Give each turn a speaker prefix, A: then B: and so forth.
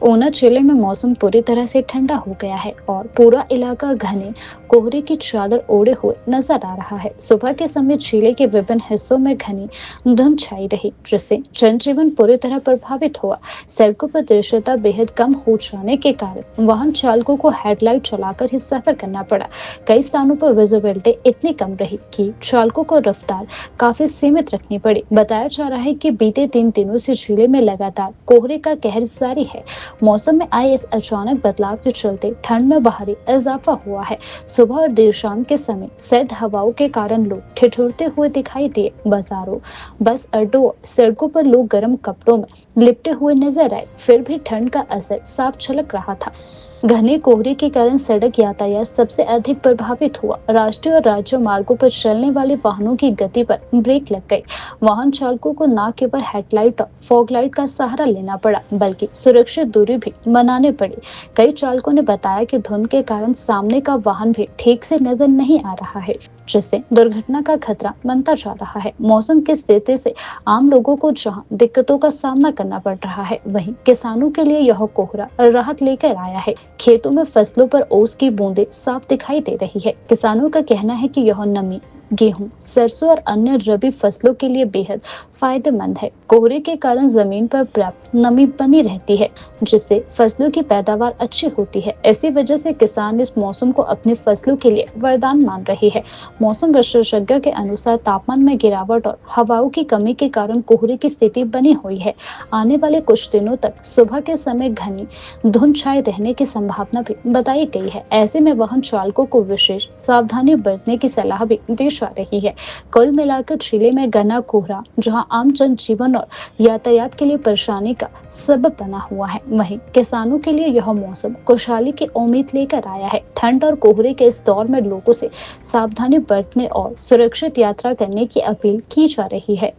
A: ऊना जिले में मौसम पूरी तरह से ठंडा हो गया है और पूरा इलाका घने कोहरे की चादर ओढ़े हुए नजर आ रहा है। सुबह के समय जिले के विभिन्न हिस्सों में घनी धुंध छाई रही, जिससे जनजीवन पूरी तरह प्रभावित हुआ। सड़कों पर दृश्यता बेहद कम हो जाने के कारण वाहन चालकों को हेडलाइट चलाकर ही सफर करना पड़ा। कई स्थानों पर विजिबिलिटी इतनी कम रही कि चालकों को रफ्तार काफी सीमित रखनी पड़ी। बताया जा रहा है कि बीते 3 दिनों से जिले में लगातार कोहरे का कहर जारी है। मौसम में आए इस अचानक बदलाव के चलते ठंड में भारी इजाफा हुआ है। सुबह और देर शाम के समय सर्द हवाओं के कारण लोग ठिठुरते हुए दिखाई दिए। बाजारों, बस अड्डों, सड़कों पर लोग गर्म कपड़ों में लिपटे हुए नजर आए। फिर भी ठंड का असर साफ झलक रहा था। घने कोहरे के कारण सड़क यातायात सबसे अधिक प्रभावित हुआ। राष्ट्रीय और राज्य मार्गों पर चलने वाले वाहनों की गति पर ब्रेक लग गई। वाहन चालकों को न केवल हेडलाइट और फॉग लाइट का सहारा लेना पड़ा, बल्कि सुरक्षित दूरी भी बनाने पड़ी। कई चालकों ने बताया कि धुंध के कारण सामने का वाहन भी ठीक से नजर नहीं आ रहा है, जिससे दुर्घटना का खतरा बनता जा रहा है। मौसम की स्थिति से आम लोगों को जहां दिक्कतों का सामना करना पड़ रहा है, वहीं किसानों के लिए यह कोहरा राहत लेकर आया है। खेतों में फसलों पर ओस की बूंदें साफ दिखाई दे रही है। किसानों का कहना है कि यह नमी गेहूं, सरसों और अन्य रबी फसलों के लिए बेहद फायदेमंद है। कोहरे के कारण जमीन पर पर्याप्त नमी बनी रहती है, जिससे फसलों की पैदावार अच्छी होती है। इसी वजह से किसान इस मौसम को अपनी फसलों के लिए वरदान मान रहे हैं। मौसम विशेषज्ञ के अनुसार तापमान में गिरावट और हवाओं की कमी के कारण कोहरे की स्थिति बनी हुई है। आने वाले कुछ दिनों तक सुबह के समय घनी धुंध छाए रहने की संभावना भी बताई गई है। ऐसे में वाहन चालकों को विशेष सावधानी बरतने की सलाह भी दी जा रही है। कुल मिलाकर जिले में घना कोहरा जहां आम जनजीवन और यातायात के लिए परेशानी का सबब बना हुआ है, वहीं किसानों के लिए यह मौसम खुशहाली की उम्मीद लेकर आया है। ठंड और कोहरे के इस दौर में लोगों से सावधानी बरतने और सुरक्षित यात्रा करने की अपील की जा रही है।